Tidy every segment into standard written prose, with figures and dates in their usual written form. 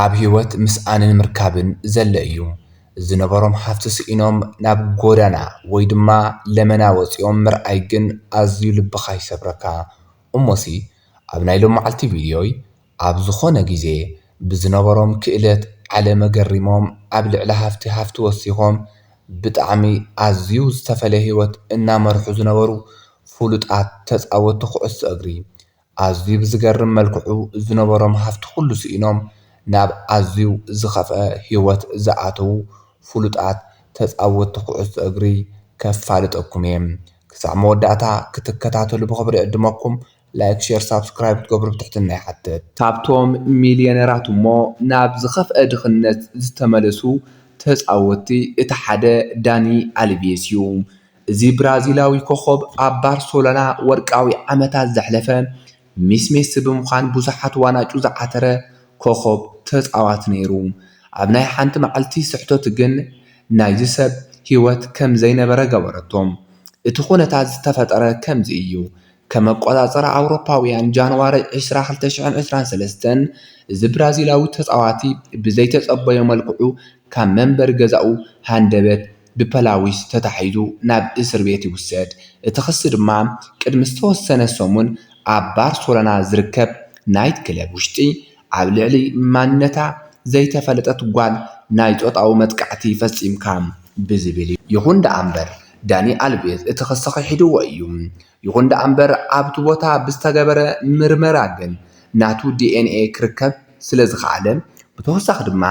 ኣብ ህይወት ምስኣንን ምርካብን ዘለ እዩ ዝነበሮም ሓፍቲ ስኢኖም ናብ ጎዳና ወይ ድማ ለመና ወፂኦም ምርኣይ ግን ኣዝዩ ልብኻ ይሰብረካ እሞሲ ኣብ ናይ ሎመዓልቲ ቪድዮይ ኣብ ዝኾነ ግዜ ብዝነበሮም ክእለት ዓለመ ገሪሞም ኣብ ልዕሊ ሃፍቲ ወሲኾም ብጣዕሚ ኣዝዩ ዝተፈለየ ህይወት እናመርሑ ዝነበሩ ፍሉጣት ተፃወቲ ኩዕሶ እግሪ ኣዝዩ ብዝገርም መልክዑ ዝነበሮም ሃፍቲ ኩሉ ስኢኖም ናብ ኣዝዩ ዝኸፍአ ህይወት ዝኣተው ፍሉጣት ተፃወቲ ኩዕሶ እግሪ ከፋልጠኩም እየ ክሳብ መወዳእታ ክትከታተሉ ብኽብሪ ዕድመኩም ላይክ ሼር ሳብስክራይብ ትገብሩ ብትሕትና ይሓትት ካብቶም ሚልዮነራት እሞ ናብ ዝኸፍአ ድኽነት ዝተመለሱ ተፃወቲ እቲ ሓደ ዳኒ ኣልቬዝ እዩ እዚ ብራዚላዊ ኮኸብ ኣብ ባርሴሎና ወርቃዊ ዓመታት ዘሕለፈ ሚስ ሜሲ ብምዃን ብዙሓት ዋናጩ ዝዓተረ ኮኸብ ተፃዋቲ ነይሩ ኣብ ናይ ሓንቲ መዓልቲ ስሕተት ግን ናይዚ ሰብ ህይወት ከም ዘይነበረ ገበረቶም እቲ ኩነታት ዝተፈጠረ ከምዚ እዩ ከም ኣቆፃፅራ ኣውሮፓውያን ጃንዋሪ 20 2023 እዚ ብራዚላዊ ተፃዋቲ ብዘይተፀበየ መልክዑ ካብ መንበሪ ገዛኡ ሃንደበት ብፖላዊስ ተታሒዙ ናብ እስር ቤት ይውሰድ እቲ ክሲ ድማ ቅድሚ ዝተወሰነ ሰሙን ኣብ ባርሴሎና ዝርከብ ናይት ክለብ ውሽጢ ኣብ ልዕሊ ማንነታ ዘይተፈለጠት ጓል ናይ ፆታዊ መጥቃዕቲ ፈፂምካ ብዝብል ይኹን ደኣ እምበር ዳኒ ኣልቬዝ እቲ ክሲ ኺሒድዎ እዩ ይኹን ደኣ እምበር ኣብቲ ቦታ ብዝተገበረ ምርመራ ግን ናቱ ዲኤንኤ ክርከብ ስለ ዝኸኣለ ብተወሳኺ ድማ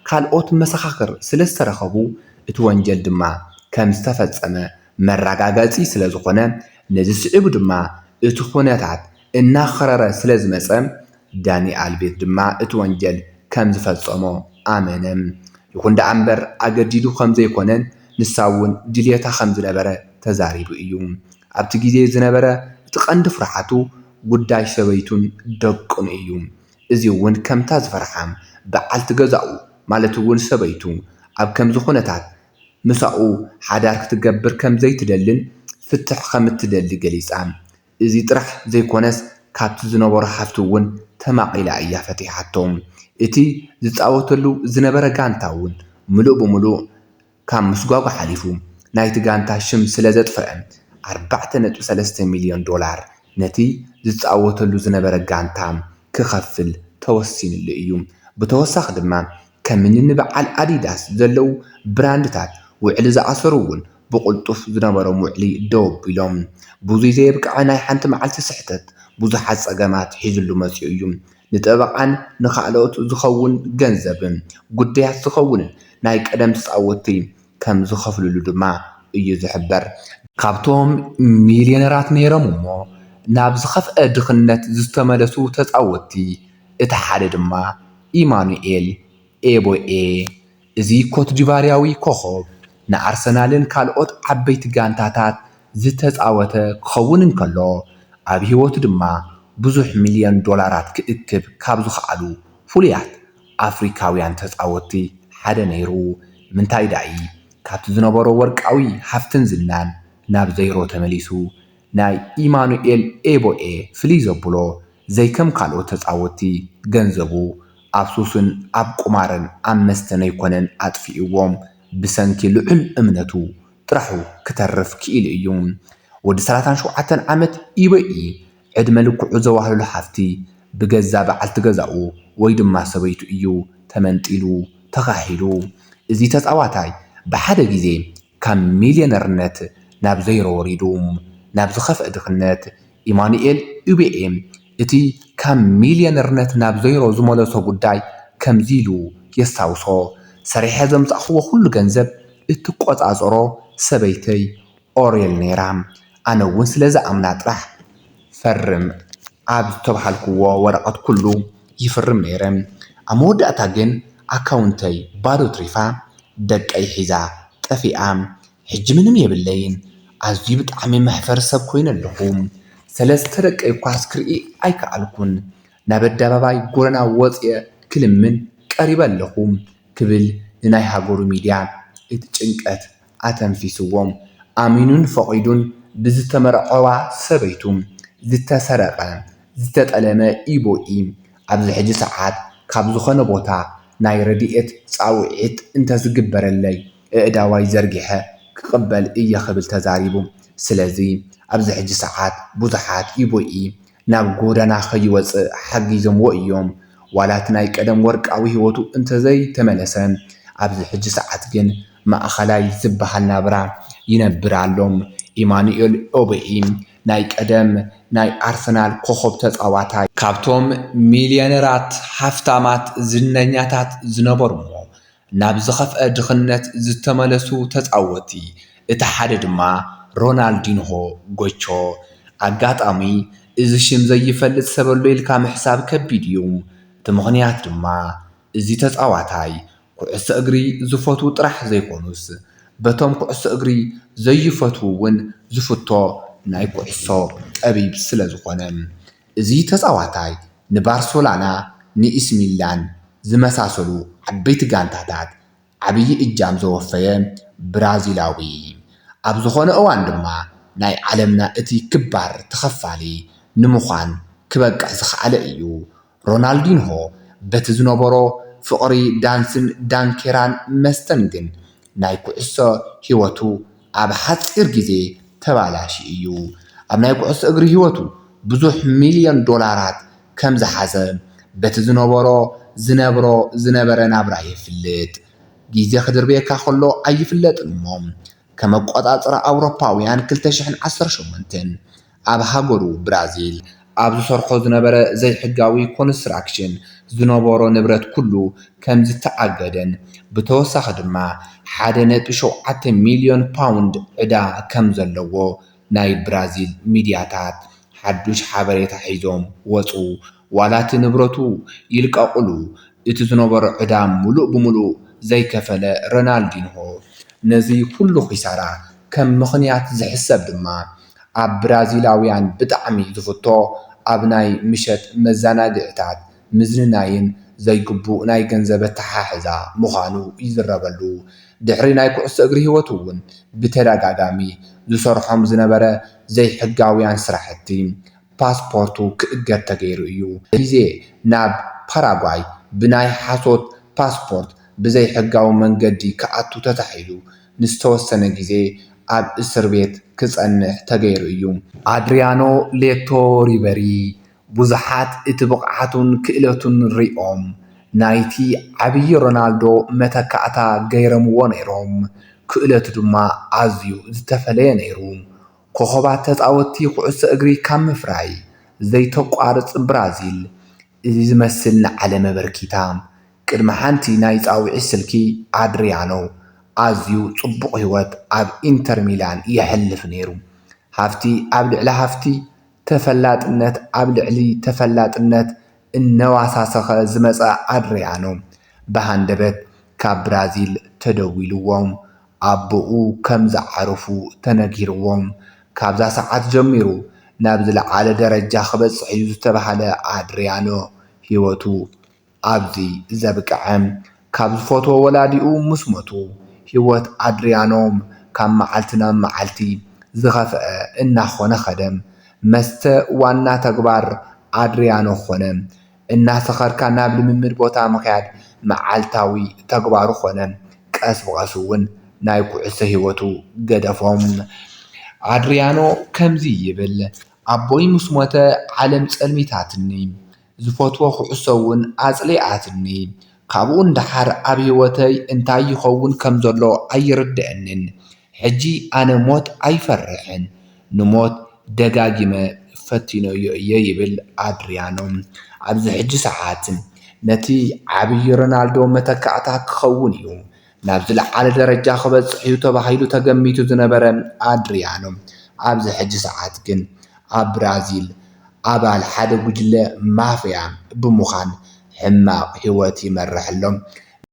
ካልኦት መሰኻኽር ስለ ዝተረኸቡ እቲ ወንጀል ድማ ከም ዝተፈፀመ መረጋገፂ ስለ ዝኾነ ነዚ ስዒቡ ድማ እቲ ኩነታት እናኸረረ ስለ ዝመፀ ዳኒ ኣልቬዝ ድማ እቲ ወንጀል ከም ዝፈፀሞ ኣመነ ይኹን ደኣ እምበር ኣገዲዱ ከም ዘይኮነን ንሳ እውን ድልየታ ከም ዝነበረ ተዛሪቡ እዩ ኣብቲ ግዜ ዝነበረ እቲ ቀንዲ ፍርሓቱ ጉዳይ ሰበይቱን ደቁን እዩ እዚ እውን ከምታ ዝፈርሓ በዓልቲ ገዛኡ ማለት እውን ሰበይቱ ኣብ ከምዚ ኩነታት ምሳኡ ሓዳር ክትገብር ከም ዘይትደልን ፍትሕ ከም እትደሊ ገሊፃ እዚ ጥራሕ ዘይኮነስ ካብቲ ዝነበሮ ሃፍቲ እውን ተማቒላ እያ ፈቲሓቶም እቲ ዝፃወተሉ ዝነበረ ጋንታ እውን ሙሉእ ብምሉእ ካብ ምስጓጓ ሓሊፉ ናይቲ ጋንታ ሽም ስለ ዘጥፍአ 4.3 ሚልዮን ዶላር ነቲ ዝፃወተሉ ዝነበረ ጋንታ ክኸፍል ተወሲኑሉ እዩ ብተወሳኺ ድማ ከም ንበዓል ኣዲዳስ ዘለው ብራንድታት ውዕሊ ዝኣሰሩ እውን ብቁልጡፍ ዝነበሮም ውዕሊ ደው ኣቢሎም ብዙይ ዘየብቅዐ ናይ ሓንቲ መዓልቲ ስሕተት ብዙሓት ፀገማት ሒዙሉ መፅኡ እዩ ንጠበቃን ንኻልኦት ዝኸውን ገንዘብን ጉዳያት ዝኸውንን ናይ ቀደም ተፃወቲ ከም ዝኸፍልሉ ድማ እዩ ዝሕበር ካብቶም ሚልዮነራት ነይሮም እሞ ናብ ዝኸፍአ ድኽነት ዝተመለሱ ተፃወቲ እቲ ሓደ ድማ ኢማኑኤል ኤቦኤ እዚ ኮትዲቫርያዊ ኮኸብ ንኣርሰናልን ካልኦት ዓበይቲ ጋንታታት ዝተፃወተ ክኸውን እንከሎ ኣብ ህይወቱ ድማ ብዙሕ ሚልዮን ዶላራት ክእክብ ካብ ዝኽኣሉ ፍሉያት ኣፍሪካውያን ተፃወቲ ሓደ ነይሩ ምንታይ ዳኢ ካብቲ ዝነበሮ ወርቃዊ ሃፍትን ዝናን ናብ ዘይሮ ተመሊሱ ናይ ኢማኑኤል ኤቦኤ ፍልይ ዘብሎ ዘይከም ካልኦት ተፃወቲ ገንዘቡ ኣብ ሱስን ኣብ ቁማርን ኣብ መስተን ኣይኮነን ኣጥፊእዎም ብሰንኪ ልዑል እምነቱ ጥራሑ ክተርፍ ክኢሉ እዩ ወዲ 37 ዓመት ኢቦኤ ዕድመ ልክዑ ዘዋህሉ ሃፍቲ ብገዛ በዓልቲ ገዛኡ ወይ ድማ ሰበይቱ እዩ ተመንጢሉ ተኻሂዱ እዚ ተፃዋታይ ብሓደ ግዜ ካብ ሚልዮነርነት ናብ ዘይሮ ወሪዱ ናብ ዝኸፍአ ድኽነት ኢማኑኤል ኤቦኤ እቲ ካብ ሚልዮነርነት ናብ ዘይሮ ዝመለሶ ጉዳይ ከምዚ ኢሉ የስታውሶ ሰሪሐ ዘምፃእኽዎ ኩሉ ገንዘብ እትቆፃፀሮ ሰበይተይ ኦሬል ነይራ ኣነ እውን ስለ ዝኣምና ጥራሕ ፈርም ኣብ ዝተባሃልክዎ ወረቐት ኩሉ ይፍርም ነይረ ኣብ መወዳእታ ግን ኣካውንተይ ባዶ ትሪፋ ደቀይ ሒዛ ጠፊኣ ሕጂ ምንም የብለይን ኣዝዩ ብጣዕሚ መሕፈሪ ሰብ ኮይኑ ኣለኹ ሰለስተ ደቀይ ኳስ ክርኢ ኣይከኣልኩን ናብ ኣደባባይ ጎደና ወፅየ ክልምን ቀሪበ ኣለኹ ክብል ንናይ ሃገሩ ሚድያ እቲ ጭንቀት ኣተንፊስዎም ኣሚኑን ፈቒዱን ብዝተመርዐዋ ሰበይቱ ዝተሰረቐ ዝተጠለመ ኢቦኤ ኣብዚ ሕጂ ሰዓት ካብ ዝኾነ ቦታ ናይ ረድኤት ፃውዒት እንተዝግበረለይ እእዳዋይ ዘርጊሐ ክቕበል እየ ክብል ተዛሪቡ ስለዚ ኣብዚ ሕጂ ሰዓት ብዙሓት ይቦኢ ናብ ጎደና ከይወፅእ ሓጊዞምዎ እዮም ዋላት ናይ ቀደም ወርቃዊ ህይወቱ እንተዘይተመለሰ ኣብዚ ሕጂ ሰዓት ግን ማእኸላይ ዝበሃል ናብራ ይነብር ኣሎም ኢማኑኤል ኦቤኢ ናይ ቀደም ናይ ኣርሰናል ኮኸብ ተፃዋታይ ካብቶም ሚልዮነራት ሃፍታማት ዝነኛታት ዝነበሩ ናብ ዝኸፍአ ድኽነት ዝተመለሱ ተፃወቲ እቲ ሓደ ድማ ሮናልዲንሆ ጎቾ ኣጋጣሚ እዚ ሽም ዘይፈልጥ ሰበሎ ኢልካ ምሕሳብ ከቢድ እዩ እቲ ምኽንያት ድማ እዚ ተፃዋታይ ኩዕሶ እግሪ ዝፈትው ጥራሕ ዘይኮኑስ በቶም ኩዕሶ እግሪ ዘይፈትው እውን ዝፍቶ ናይ ኩዕሶ ጠቢብ ስለ ዝኾነ እዚ ተፃዋታይ ንባርሴሎና ንኤሲ ሚላን ዝመሳሰሉ ዓበይቲ ጋንታታት ዓብዪ እጃም ዘወፈየ ብራዚላዊ ኣብ ዝኾነ እዋን ድማ ናይ ዓለምና እቲ ክባር ተኸፋሊ ንምዃን ክበቅዕ ዝኸኣለ እዩ ሮናልዲንሆ በቲ ዝነበሮ ፍቕሪ ዳንስን ዳንኬራን መስተን ግን ናይ ኩዕሶ ህይወቱ ኣብ ሓፂር ግዜ ተባላሽ እዩ ኣብ ናይ ኩዕሶ እግሪ ህይወቱ ብዙሕ ሚልዮን ዶላራት ከም ዝሓዘ በቲ ዝነበረ ናብራ ይፍልጥ ግዜ ክድርቤካ ከሎ ኣይፍለጥን እሞ ከም ኣቆፃፅራ ኣውሮፓውያን 2018 ኣብ ሃገሩ ብራዚል ኣብ ዝሰርሖ ዝነበረ ዘይሕጋዊ ኮንስትራክሽን ዝነበሮ ንብረት ኩሉ ከም ዝተኣገደን ብተወሳኺ ድማ 1.7 ሚልዮን ፓውንድ ዕዳ ከም ዘለዎ ናይ ብራዚል ሚድያታት ሓዱሽ ሓበሬታ ሒዞም ወፁ ዋላቲ ንብረቱ ይልቀቕሉ እቲ ዝነበሮ ዕዳ ሙሉእ ብምሉእ ዘይከፈለ ሮናልዲንሆ ነዚ ኩሉ ኺሳራ ከም ምኽንያት ዝሕሰብ ድማ ኣብ ብራዚላውያን ብጣዕሚ ዝፍቶ ኣብ ናይ ምሸት መዘናግዕታት ምዝንናይን ዘይግቡእ ናይ ገንዘብ ኣተሓሕዛ ምዃኑ ይዝረበሉ ድሕሪ ናይ ኩዕሶ እግሪ ህይወቱ እውን ብተደጋጋሚ ዝሰርሖም ዝነበረ ዘይሕጋውያን ስራሕቲ ፓስፖርቱ ክእገድ ተገይሩ እዩ ግዜ ናብ ፓራጓይ ብናይ ሓሶት ፓስፖርት ብዘይሕጋዊ መንገዲ ክኣቱ ተታሒሉ ንዝተወሰነ ግዜ ኣብ እስር ቤት ክጸንሕ ተገይሩ እዩ ኣድሪያኖ ሌቶ ሪበሪ ብዙሓት እቲ ብቕዓቱን ክእለቱን ሪኦም ናይቲ ዓብዪ ሮናልዶ መተካእታ ገይረምዎ ነይሮም ክእለቱ ድማ ኣዝዩ ዝተፈለየ ነይሩ ኮኸባት ተፃወቲ ኩዕሶ እግሪ ካብ ምፍራይ ዘይተቋርፅ ብራዚል እዚ ዝመስል ንዓለም ኣበርኪታ ቅድሚ ሓንቲ ናይ ፃውዒት ስልኪ ኣድሪያኖ ኣዝዩ ጽቡቕ ህይወት ኣብ ኢንተር ሚላን ይሕልፍ ነይሩ ሃፍቲ ኣብ ልዕሊ ሃፍቲ ተፈላጥነት ኣብ ልዕሊ ተፈላጥነት እነዋሳሰኸ ዝመፀ ኣድሪያኖ ብሃንደበት ካብ ብራዚል ተደዊልዎም ኣቦኡ ከም ዝዓረፉ ተነጊርዎም ካብዛ ሰዓት ጀሚሩ ናብ ዝለዓለ ደረጃ ክበፅሕ እዩ ዝተባሃለ ኣድሪያኖ ህይወቱ ኣብዚ ዘብቅዐ ካብ ዝፈትዎ ወላዲኡ ምስ ሞቱ ህይወት ኣድሪያኖም ካብ መዓልቲ ናብ መዓልቲ ዝኸፍአ እናኾነ ኸደም መስተ ዋና ተግባር ኣድሪያኖ ኾነ እናሰኸርካ ናብ ልምምድ ቦታ ምኽያድ መዓልታዊ ተግባሩ ኾነ ቀስ ብቐስ እውን ናይ ኩዕሶ ህይወቱ ገደፎም ኣድሪያኖ ከምዚ ይብል ኣቦይ ምስ ሞተ ዓለም ጸልሚታትኒ ዝፈትዎ ኩዕሶ እውን ኣጽሊኣትኒ ካብኡ እንዳሓር ኣብ ህይወተይ እንታይ ይኸውን ከም ዘሎ ኣይርድአንን ሕጂ ኣነ ሞት ኣይፈርሕን ንሞት ደጋጊመ ፈቲነዮ እየ ይብል ኣድሪያኖ ኣብዚ ሕጂ ሰዓት ነቲ ዓብዪ ሮናልዶ መተካእታ ክኸውን እዩ ናብ ዝለዓለ ደረጃ ክበፅሕ እዩ ተባሂሉ ተገሚቱ ዝነበረ ኣድሪያኖ ኣብዚ ሕጂ ሰዓት ግን ኣብ ብራዚል ኣባል ሓደ ጉጅለ ማፍያ ብምዃን ሕማቕ ህይወት ይመርሕ ኣሎ